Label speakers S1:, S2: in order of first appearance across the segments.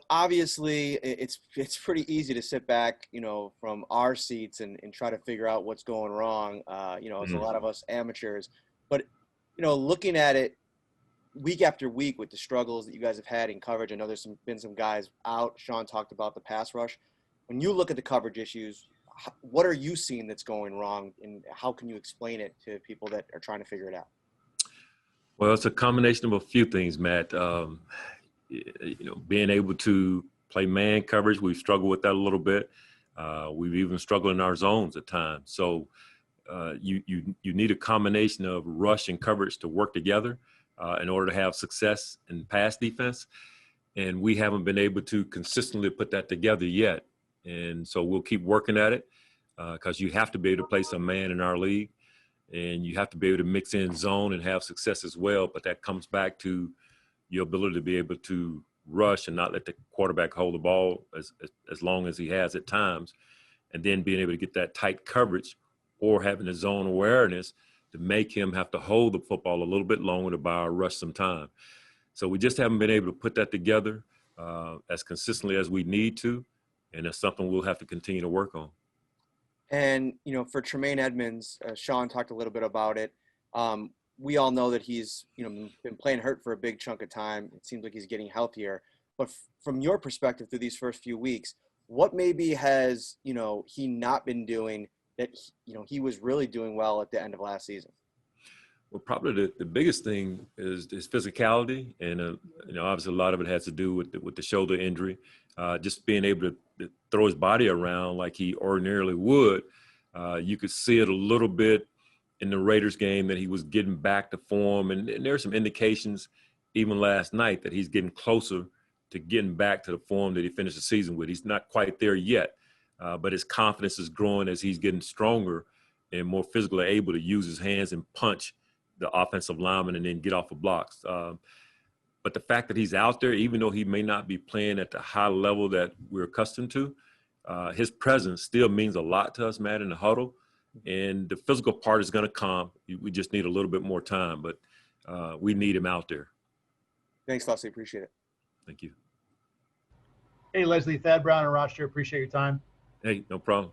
S1: Obviously it's pretty easy to sit back, from our seats and try to figure out what's going wrong, as a
S2: Mm.
S1: lot of us amateurs. But, looking at it week after week with the struggles that you guys have had in coverage, I know been some guys out. Sean talked about the pass rush. When you look at the coverage issues, what are you seeing that's going wrong, and how can you explain it to people that are trying to figure it out?
S2: Well, it's a combination of a few things, Matt. Being able to play man coverage, we've struggled with that a little bit. We've even struggled in our zones at times. So you need a combination of rush and coverage to work together in order to have success in pass defense. And we haven't been able to consistently put that together yet. And so we'll keep working at it because you have to be able to play some man in our league, and you have to be able to mix in zone and have success as well. But that comes back to your ability to be able to rush and not let the quarterback hold the ball as long as he has at times, and then being able to get that tight coverage or having the zone awareness to make him have to hold the football a little bit longer to buy or rush some time. So we just haven't been able to put that together as consistently as we need to, and it's something we'll have to continue to work on.
S1: And, for Tremaine Edmunds, Sean talked a little bit about it. We all know that he's, been playing hurt for a big chunk of time. It seems like he's getting healthier. But from your perspective through these first few weeks, what maybe has, he not been doing that, he was really doing well at the end of last season?
S2: Well, probably the biggest thing is physicality, and obviously a lot of it has to do with the shoulder injury. Just being able to throw his body around like he ordinarily would. You could see it a little bit in the Raiders game that he was getting back to form, and there are some indications even last night that he's getting closer to getting back to the form that he finished the season with. He's not quite there yet, but his confidence is growing as he's getting stronger and more physically able to use his hands and punch the offensive lineman and then get off of blocks. But the fact that he's out there, even though he may not be playing at the high level that we're accustomed to, his presence still means a lot to us, Matt, in the huddle. And the physical part is going to come. We just need a little bit more time, but we need him out there.
S1: Thanks, Leslie. Appreciate it.
S2: Thank you.
S3: Hey, Leslie, Thad Brown and Rochester, appreciate your time.
S2: Hey, no problem.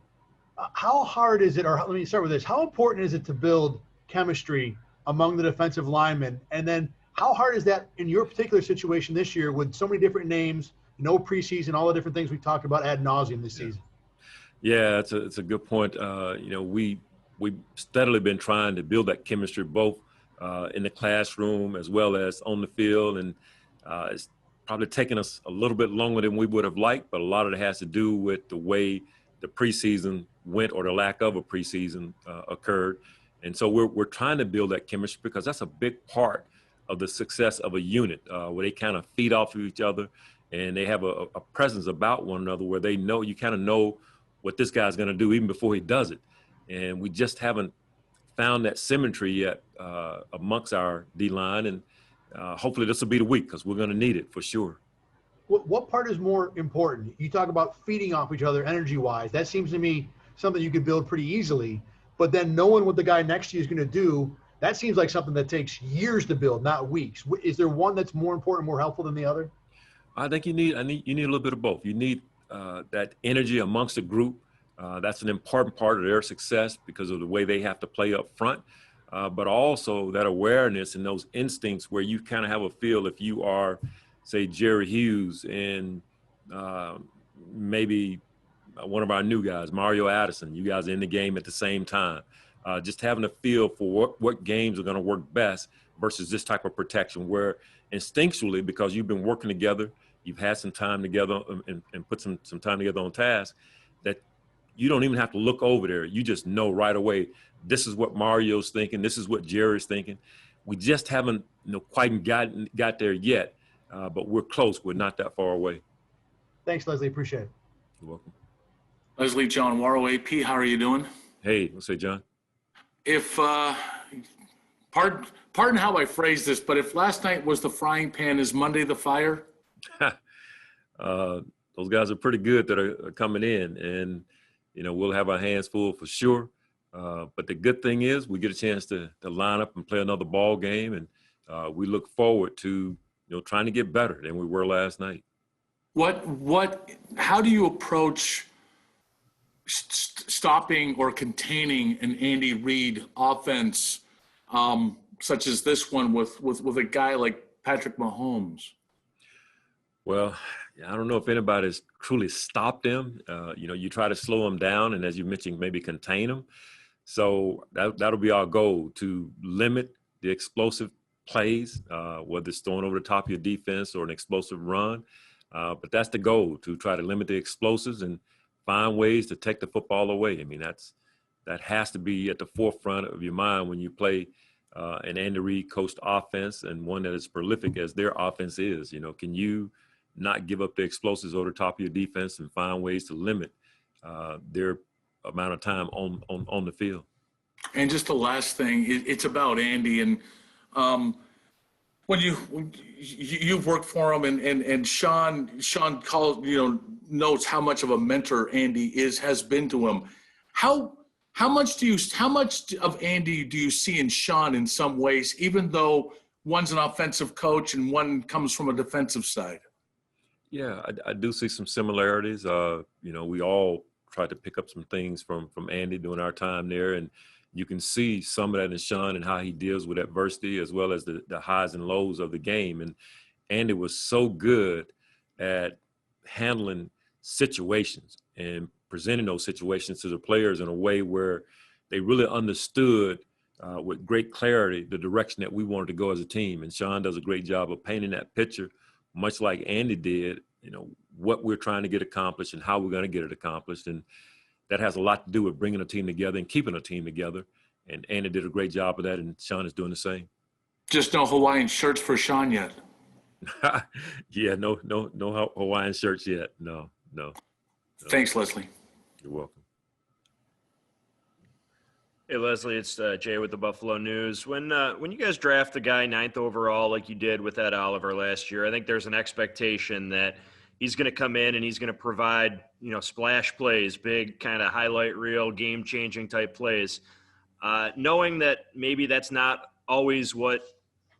S3: How hard is it, or let me start with this, how important is it to build chemistry among the defensive linemen? And then how hard is that in your particular situation this year with so many different names, no preseason, all the different things we talked about ad nauseum this season?
S2: Yeah, it's a good point. We've steadily been trying to build that chemistry both in the classroom as well as on the field, and it's probably taken us a little bit longer than we would have liked, but a lot of it has to do with the way the preseason went or the lack of a preseason occurred. And so we're trying to build that chemistry because that's a big part of the success of a unit where they kind of feed off of each other and they have a presence about one another where they know, you kind of know what this guy's going to do even before he does it. And we just haven't found that symmetry yet amongst our D-line. And hopefully this will be the week because we're going to need it for sure.
S3: What part is more important? You talk about feeding off each other energy-wise. That seems to me something you could build pretty easily. But then knowing what the guy next to you is going to do, that seems like something that takes years to build, not weeks. Is there one that's more important, more helpful than the other?
S2: I think you need a little bit of both. You need that energy amongst the group. That's an important part of their success because of the way they have to play up front. But also that awareness and those instincts where you kind of have a feel if you are, say, Jerry Hughes and maybe one of our new guys, Mario Addison, you guys are in the game at the same time. Just having a feel for what games are going to work best versus this type of protection where instinctually, because you've been working together, you've had some time together and put some time together on task, that you don't even have to look over there. You just know right away, this is what Mario's thinking. This is what Jerry's thinking. We just haven't quite got there yet, but we're close. We're not that far away.
S3: Thanks, Leslie. Appreciate it.
S2: You're welcome.
S4: Leslie, John Warrow, AP, how are you doing?
S2: Hey, what's say, John?
S4: If, pardon how I phrase this, but if last night was the frying pan, is Monday the fire?
S2: Those guys are pretty good that are coming in, and, we'll have our hands full for sure. But the good thing is we get a chance to line up and play another ball game, and we look forward to, trying to get better than we were last night.
S4: How do you approach stopping or containing an Andy Reid offense, such as this one with a guy like Patrick Mahomes?
S2: Well, I don't know if anybody's truly stopped him. You try to slow him down, and as you mentioned, maybe contain him. So that'll be our goal, to limit the explosive plays, whether it's throwing over the top of your defense or an explosive run. But that's the goal, to try to limit the explosives and find ways to take the football away. I mean, that has to be at the forefront of your mind when you play an Andy Reid coached offense, and one that is prolific as their offense is. Can you not give up the explosives over the top of your defense and find ways to limit their amount of time on the field?
S4: And just the last thing, it's about Andy. And when you've worked for him, and Sean calls, notes how much of a mentor Andy has been to him. How much of Andy do you see in Sean in some ways, even though one's an offensive coach and one comes from a defensive side?
S2: Yeah, I do see some similarities. We all tried to pick up some things from Andy during our time there, and you can see some of that in Sean and how he deals with adversity, as well as the highs and lows of the game. And Andy was so good at handling situations and presenting those situations to the players in a way where they really understood with great clarity the direction that we wanted to go as a team. And Sean does a great job of painting that picture, much like Andy did, what we're trying to get accomplished and how we're going to get it accomplished. And that has a lot to do with bringing a team together and keeping a team together. And Andy did a great job of that, and Sean is doing the same.
S4: Just no Hawaiian shirts for Sean yet.
S2: Yeah, no Hawaiian shirts yet. No.
S4: Thanks, Leslie.
S2: You're welcome.
S5: Hey, Leslie, it's Jay with the Buffalo News. When you guys draft the guy 9th overall, like you did with Ed Oliver last year, I think there's an expectation that he's going to come in and he's going to provide, splash plays, big kind of highlight reel, game-changing type plays. Knowing that maybe that's not always what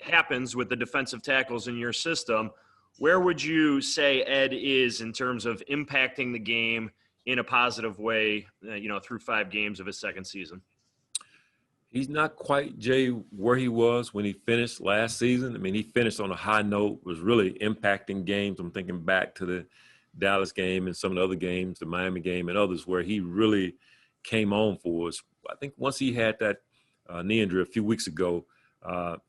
S5: happens with the defensive tackles in your system, where would you say Ed is in terms of impacting the game in a positive way, through 5 games of his second season?
S2: He's not quite, Jay, where he was when he finished last season. I mean, he finished on a high note, was really impacting games. I'm thinking back to the Dallas game and some of the other games, the Miami game and others, where he really came on for us. I think once he had that knee injury a few weeks ago,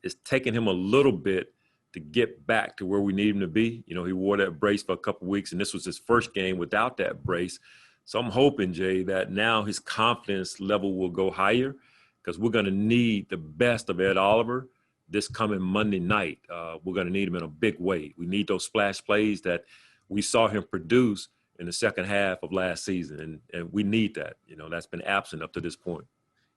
S2: it's taken him a little bit to get back to where we need him to be. He wore that brace for a couple of weeks, and this was his first game without that brace. So I'm hoping, Jay, that now his confidence level will go higher, because we're going to need the best of Ed Oliver this coming Monday night. We're going to need him in a big way. We need those splash plays that we saw him produce in the second half of last season, and we need that. That's been absent up to this point.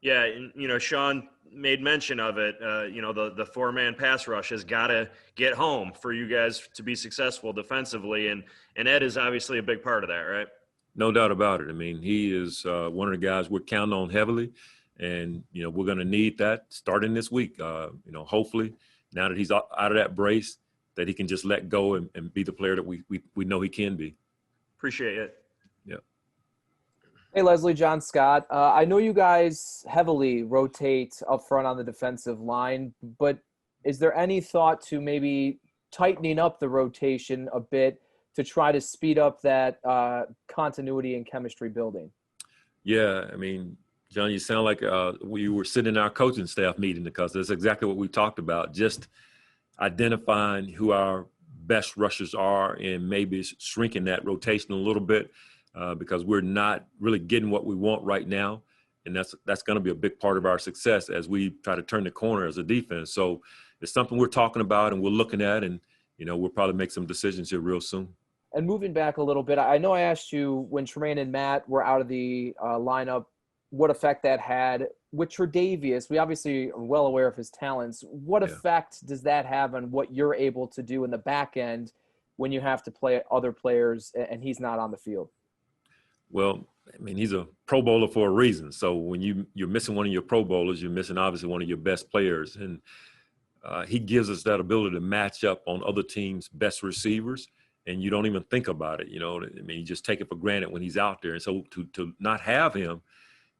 S5: Yeah, and, Sean made mention of it. The 4-man pass rush has got to get home for you guys to be successful defensively, and Ed is obviously a big part of that, right?
S2: No doubt about it. I mean, he is one of the guys we're counting on heavily. And, we're going to need that starting this week. Hopefully now that he's out of that brace, that he can just let go and be the player that we know he can be.
S5: Appreciate it.
S2: Yeah.
S6: Hey, Leslie, John Scott. I know you guys heavily rotate up front on the defensive line, but is there any thought to maybe tightening up the rotation a bit to try to speed up that continuity and chemistry building?
S2: Yeah, I mean, John, you sound like we were sitting in our coaching staff meeting, because that's exactly what we talked about, just identifying who our best rushers are and maybe shrinking that rotation a little bit because we're not really getting what we want right now. And that's going to be a big part of our success as we try to turn the corner as a defense. So it's something we're talking about and we're looking at, and, we'll probably make some decisions here real soon.
S6: And moving back a little bit, I know I asked you when Tremaine and Matt were out of the lineup, what effect that had. With Tre'Davious, we obviously are well aware of his talents. What effect does that have on what you're able to do in the back end when you have to play other players and he's not on the field?
S2: Well, I mean, he's a Pro Bowler for a reason. So when you're missing one of your Pro Bowlers, you're missing obviously one of your best players. And he gives us that ability to match up on other teams' best receivers and you don't even think about it. I mean, you just take it for granted when he's out there. And so to not have him,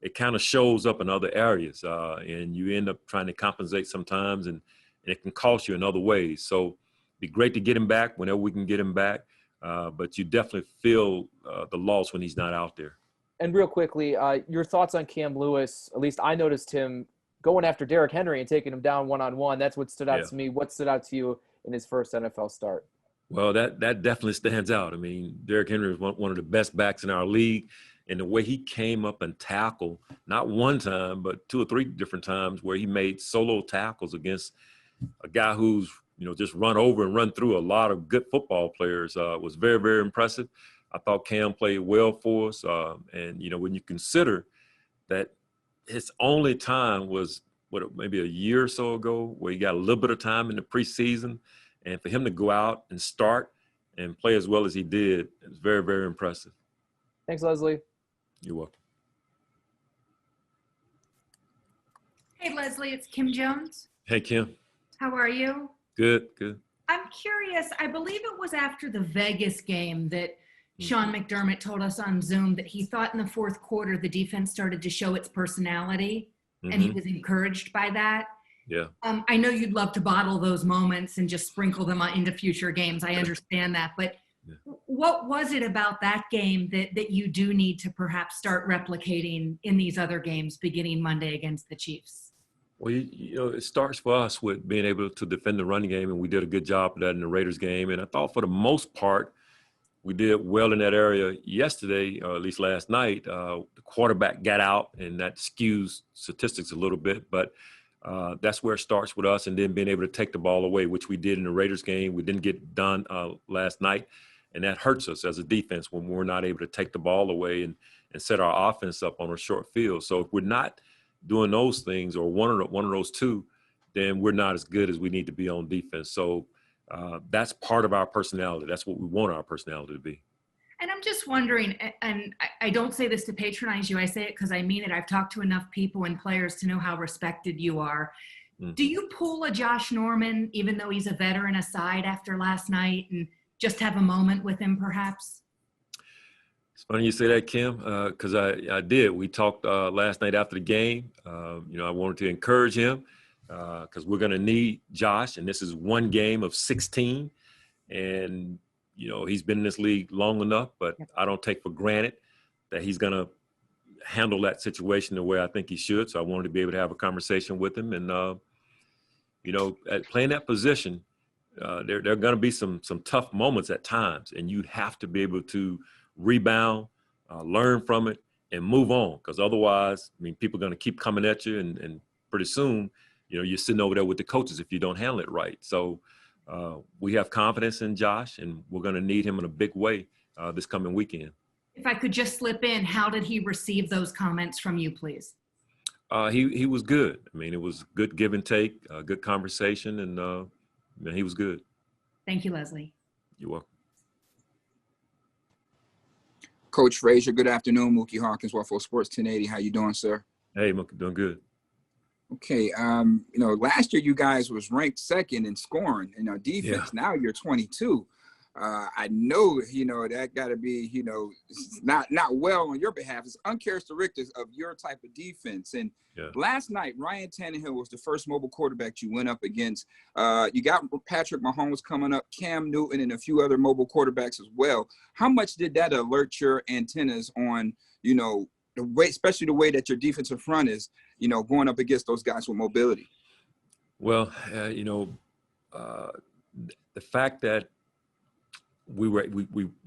S2: it kind of shows up in other areas, and you end up trying to compensate sometimes, and it can cost you in other ways. So it'd be great to get him back whenever we can get him back, but you definitely feel the loss when he's not out there.
S6: And real quickly, your thoughts on Cam Lewis? At least I noticed him going after Derrick Henry and taking him down one-on-one. That's what stood out to me. What stood out to you in his first NFL start?
S2: Well, that definitely stands out. I mean, Derrick Henry was one of the best backs in our league, and the way he came up and tackled, not one time, but 2 or 3 different times where he made solo tackles against a guy who's, just run over and run through a lot of good football players, was very, very impressive. I thought Cam played well for us. And, when you consider that his only time was, maybe a year or so ago, where he got a little bit of time in the preseason, and for him to go out and start and play as well as he did, it was very, very impressive.
S6: Thanks, Leslie.
S2: You're welcome.
S7: Hey, Leslie, it's Kim Jones.
S2: Hey, Kim.
S7: How are you?
S2: Good, good.
S7: I'm curious. I believe it was after the Vegas game that Sean McDermott told us on Zoom that he thought in the fourth quarter the defense started to show its personality, and he was encouraged by that.
S2: Yeah.
S7: I know you'd love to bottle those moments and just sprinkle them into future games. I understand that. But what was it about that game that you do need to perhaps start replicating in these other games beginning Monday against the Chiefs?
S2: Well, it starts for us with being able to defend the running game, and we did a good job of that in the Raiders game. And I thought for the most part, we did well in that area yesterday, or at least last night. The quarterback got out, and that skews statistics a little bit. But that's where it starts with us, and then being able to take the ball away, which we did in the Raiders game. We didn't get done last night, and that hurts us as a defense when we're not able to take the ball away and set our offense up on a short field. So if we're not doing those things, or one of those two, then we're not as good as we need to be on defense. So that's part of our personality. That's what we want our personality to be.
S7: And I'm just wondering, and I don't say this to patronize you, I say it because I mean it. I've talked to enough people and players to know how respected you are. Do you pull a Josh Norman, even though he's a veteran, aside after last night and just have a moment with him perhaps?
S2: It's funny you say that, Kim, because I did. We talked last night after the game. I wanted to encourage him because we're going to need Josh, and this is one game of 16. And, he's been in this league long enough, but I don't take for granted that he's going to handle that situation the way I think he should. So I wanted to be able to have a conversation with him. And, at playing that position, there are going to be some tough moments at times, and you have to be able to rebound, learn from it, and move on. Because otherwise, people are going to keep coming at you, and pretty soon, you're sitting over there with the coaches if you don't handle it right. So we have confidence in Josh, and we're going to need him in a big way this coming weekend.
S7: If I could just slip in, how did he receive those comments from you, please?
S2: He was good. It was good give and take, good conversation, and he was good.
S7: Thank you, Leslie.
S2: You're welcome.
S8: Coach Frazier, good afternoon. Mookie Hawkins, Waffle Sports 1080. How you doing, sir?
S2: Hey, Mookie, doing good.
S8: Okay. Last year you guys was ranked second in scoring in our defense. Yeah. Now you're 22. I know, that got to be, not well on your behalf. It's uncharacteristic of your type of defense. And last night, Ryan Tannehill was the first mobile quarterback you went up against. You got Patrick Mahomes coming up, Cam Newton, and a few other mobile quarterbacks as well. How much did that alert your antennas on, the way, especially the way that your defensive front is, going up against those guys with mobility?
S2: Well, the fact that we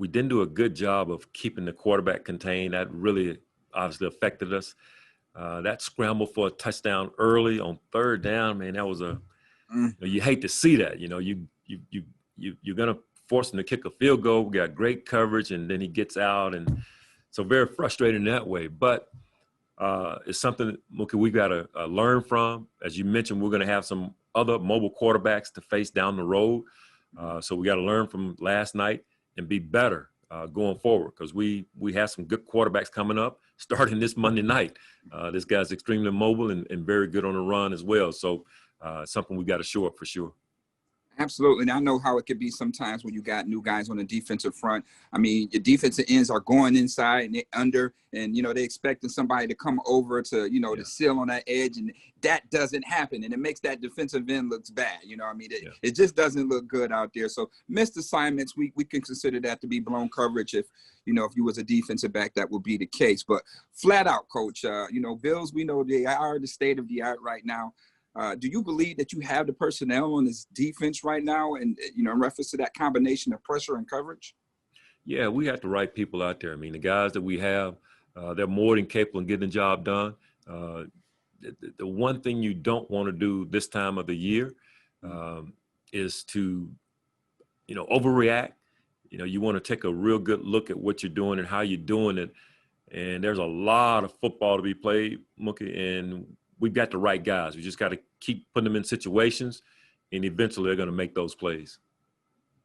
S2: didn't do a good job of keeping the quarterback contained, that really obviously affected us. That scramble for a touchdown early on third down, man, that was you hate to see that. You're gonna force him to kick a field goal. We got great coverage, and then he gets out, and so very frustrating that way. But it's something, Mookie, we got to learn from. As you mentioned, we're going to have some other mobile quarterbacks to face down the road. So we got to learn from last night and be better going forward, because we have some good quarterbacks coming up starting this Monday night. This guy's extremely mobile and very good on the run as well. So something we got to show up for sure.
S8: Absolutely. And I know how it could be sometimes when you got new guys on the defensive front. I mean, your defensive ends are going inside and they under, and, you know, they're expecting somebody to come over to, you know, to seal on that edge. And that doesn't happen. And it makes that defensive end looks bad. You know, I mean, it just doesn't look good out there. So missed assignments, we can consider that to be blown coverage. If, you know, if you was a defensive back, that would be the case. But flat out, coach, you know, Bills, we know they are the state of the art right now. Do you believe that you have the personnel on this defense right now, and, you know, in reference to that combination of pressure and coverage?
S2: Yeah, we have the right people out there. I mean, the guys that we have, they're more than capable of getting the job done. The one thing you don't want to do this time of the year is to, you know, overreact. You know, you want to take a real good look at what you're doing and how you're doing it. And there's a lot of football to be played, Mookie, and we've got the right guys. We just got to keep putting them in situations, and eventually they're going to make those plays.